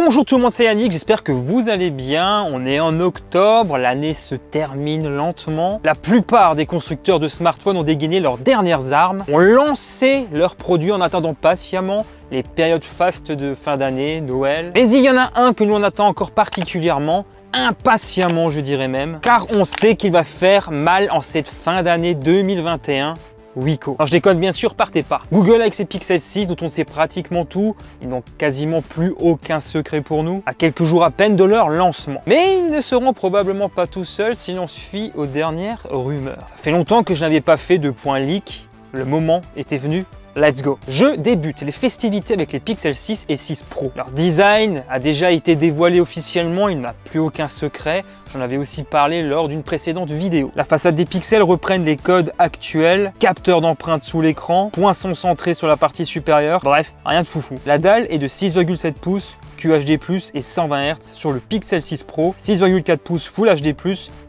Bonjour tout le monde, c'est Yannick, j'espère que vous allez bien. On est en octobre, l'année se termine lentement. La plupart des constructeurs de smartphones ont dégainé leurs dernières armes, ont lancé leurs produits en attendant patiemment les périodes fastes de fin d'année, Noël. Mais il y en a un que nous on attend encore particulièrement, impatiemment je dirais même, car on sait qu'il va faire mal en cette fin d'année 2021. Wiko. Alors je déconne bien sûr, partez pas. Google avec ses Pixel 6 dont on sait pratiquement tout, ils n'ont quasiment plus aucun secret pour nous, à quelques jours à peine de leur lancement. Mais ils ne seront probablement pas tout seuls si l'on se fie aux dernières rumeurs. Ça fait longtemps que je n'avais pas fait de point leak, le moment était venu. Let's go. Je débute les festivités avec les Pixel 6 et 6 Pro. Leur design a déjà été dévoilé officiellement, il n'a plus aucun secret. J'en avais aussi parlé lors d'une précédente vidéo. La façade des pixels reprennent les codes actuels, capteur d'empreinte sous l'écran, poinçon centré sur la partie supérieure, bref, rien de foufou. La dalle est de 6,7 pouces, QHD+, et 120 Hz sur le Pixel 6 Pro, 6,4 pouces Full HD+,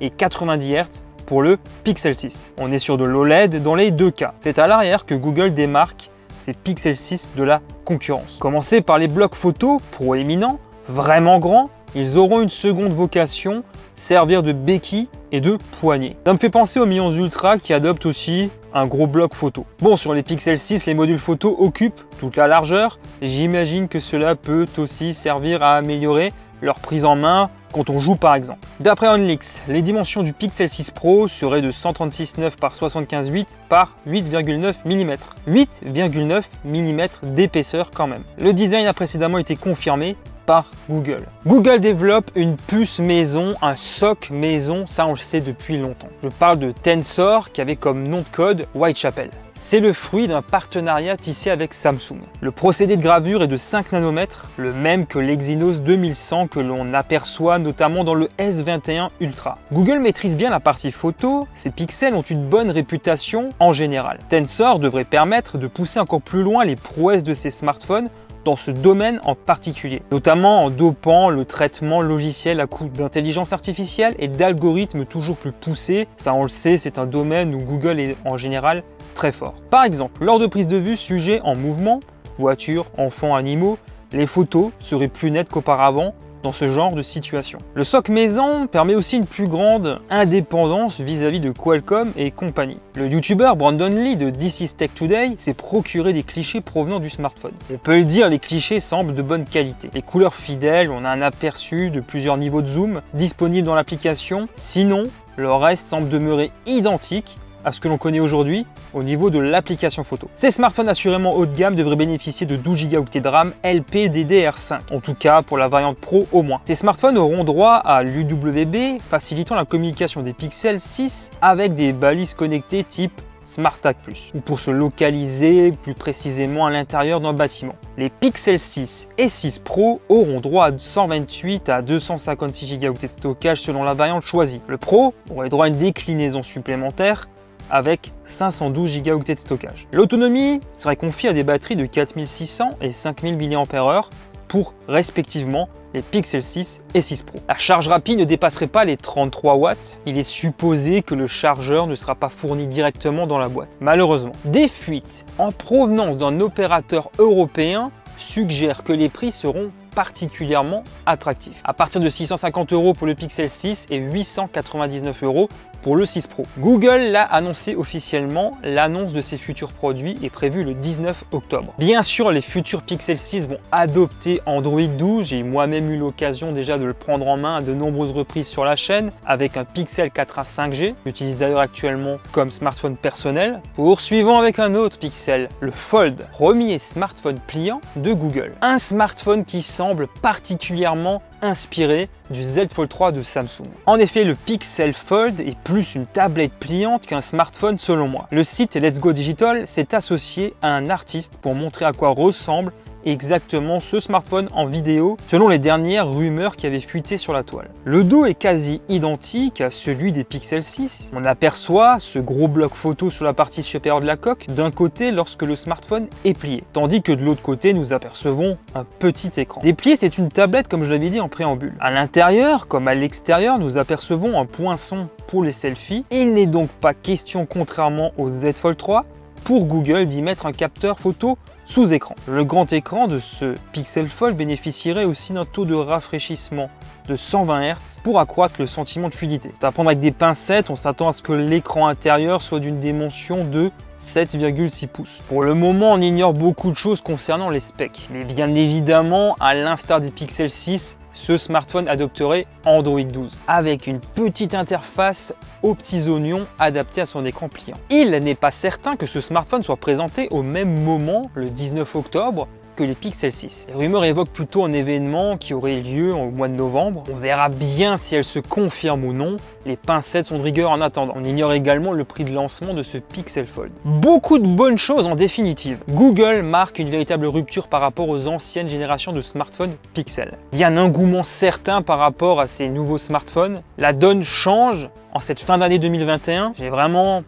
et 90 Hz pour le Pixel 6. On est sur de l'OLED dans les deux cas. C'est à l'arrière que Google démarque ses Pixel 6 de la concurrence. Commencez par les blocs photo proéminents, vraiment grands, ils auront une seconde vocation, servir de béquille et de poignée. Ça me fait penser aux Mions Ultra qui adoptent aussi un gros bloc photo. Bon, sur les Pixel 6, les modules photo occupent toute la largeur. J'imagine que cela peut aussi servir à améliorer leur prise en main quand on joue par exemple. D'après OnLeaks, les dimensions du Pixel 6 Pro seraient de 136,9 par 75,8 par 8,9 mm. 8,9 mm d'épaisseur quand même. Le design a précédemment été confirmé par Google. Google développe une puce maison, un SoC maison, ça on le sait depuis longtemps. Je parle de Tensor qui avait comme nom de code Whitechapel. C'est le fruit d'un partenariat tissé avec Samsung. Le procédé de gravure est de 5 nanomètres, le même que l'Exynos 2100 que l'on aperçoit notamment dans le S21 Ultra. Google maîtrise bien la partie photo, ces pixels ont une bonne réputation en général. Tensor devrait permettre de pousser encore plus loin les prouesses de ces smartphones dans ce domaine en particulier, notamment en dopant le traitement logiciel à coup d'intelligence artificielle et d'algorithmes toujours plus poussés. Ça on le sait, c'est un domaine où Google est en général très fort. Par exemple, lors de prise de vue sujet en mouvement, voitures, enfants, animaux, les photos seraient plus nettes qu'auparavant dans ce genre de situation. Le SoC maison permet aussi une plus grande indépendance vis-à-vis de Qualcomm et compagnie. Le youtubeur Brandon Lee de This Is Tech Today s'est procuré des clichés provenant du smartphone. On peut le dire, les clichés semblent de bonne qualité. Les couleurs fidèles, on a un aperçu de plusieurs niveaux de zoom disponibles dans l'application. Sinon, le reste semble demeurer identique à ce que l'on connaît aujourd'hui au niveau de l'application photo. Ces smartphones assurément haut de gamme devraient bénéficier de 12 Go de RAM LPDDR5, en tout cas pour la variante Pro au moins. Ces smartphones auront droit à l'UWB, facilitant la communication des Pixel 6 avec des balises connectées type SmartTag+, ou pour se localiser plus précisément à l'intérieur d'un bâtiment. Les Pixel 6 et 6 Pro auront droit à 128 à 256 Go de stockage selon la variante choisie. Le Pro aurait droit à une déclinaison supplémentaire avec 512 Go de stockage. L'autonomie serait confiée à des batteries de 4600 et 5000 mAh pour respectivement les Pixel 6 et 6 Pro. La charge rapide ne dépasserait pas les 33 watts. Il est supposé que le chargeur ne sera pas fourni directement dans la boîte, malheureusement. Des fuites en provenance d'un opérateur européen suggèrent que les prix seront particulièrement attractifs. À partir de 650 € pour le Pixel 6 et 899 € pour le 6 Pro. Google l'a annoncé officiellement, l'annonce de ses futurs produits est prévue le 19 octobre. Bien sûr, les futurs Pixel 6 vont adopter Android 12, j'ai moi-même eu l'occasion déjà de le prendre en main à de nombreuses reprises sur la chaîne, avec un Pixel 4a 5G, j'utilise d'ailleurs actuellement comme smartphone personnel. Poursuivons avec un autre Pixel, le Fold, premier smartphone pliant de Google. Un smartphone qui semble particulièrement inspiré du Z Fold 3 de Samsung. En effet, le Pixel Fold est plus une tablette pliante qu'un smartphone selon moi. Le site Let's Go Digital s'est associé à un artiste pour montrer à quoi ressemble exactement ce smartphone en vidéo selon les dernières rumeurs qui avaient fuité sur la toile. Le dos est quasi identique à celui des Pixel 6. On aperçoit ce gros bloc photo sur la partie supérieure de la coque d'un côté lorsque le smartphone est plié, tandis que de l'autre côté nous apercevons un petit écran. Déplié, c'est une tablette comme je l'avais dit en préambule. À l'intérieur comme à l'extérieur, nous apercevons un poinçon pour les selfies. Il n'est donc pas question, contrairement au Z Fold 3, pour Google d'y mettre un capteur photo sous écran. Le grand écran de ce Pixel Fold bénéficierait aussi d'un taux de rafraîchissement de 120 Hz pour accroître le sentiment de fluidité. C'est à prendre avec des pincettes, on s'attend à ce que l'écran intérieur soit d'une dimension de 7,6 pouces. Pour le moment, on ignore beaucoup de choses concernant les specs. Mais bien évidemment, à l'instar des Pixel 6, ce smartphone adopterait Android 12, avec une petite interface aux petits oignons adaptée à son écran pliant. Il n'est pas certain que ce smartphone soit présenté au même moment, le 19 octobre, que les Pixel 6. Les rumeurs évoquent plutôt un événement qui aurait lieu au mois de novembre. On verra bien si elle se confirme ou non. Les pincettes sont de rigueur en attendant. On ignore également le prix de lancement de ce Pixel Fold. Beaucoup de bonnes choses en définitive. Google marque une véritable rupture par rapport aux anciennes générations de smartphones Pixel. Il y a un engouement certain par rapport à ces nouveaux smartphones. La donne change en cette fin d'année 2021. J'ai vraiment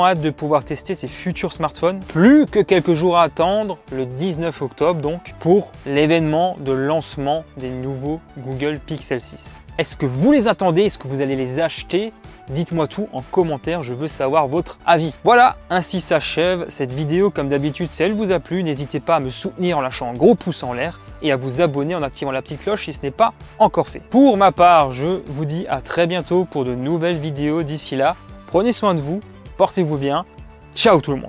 hâte de pouvoir tester ces futurs smartphones. Plus que quelques jours à attendre, le 19 octobre donc, pour l'événement de lancement des nouveaux Google Pixel 6. Est-ce que vous les attendez? Est-ce que vous allez les acheter? Dites-moi tout en commentaire, je veux savoir votre avis. Voilà, ainsi s'achève cette vidéo. Comme d'habitude, si elle vous a plu, n'hésitez pas à me soutenir en lâchant un gros pouce en l'air et à vous abonner en activant la petite cloche si ce n'est pas encore fait. Pour ma part, je vous dis à très bientôt pour de nouvelles vidéos. D'ici là, prenez soin de vous, portez-vous bien. Ciao tout le monde!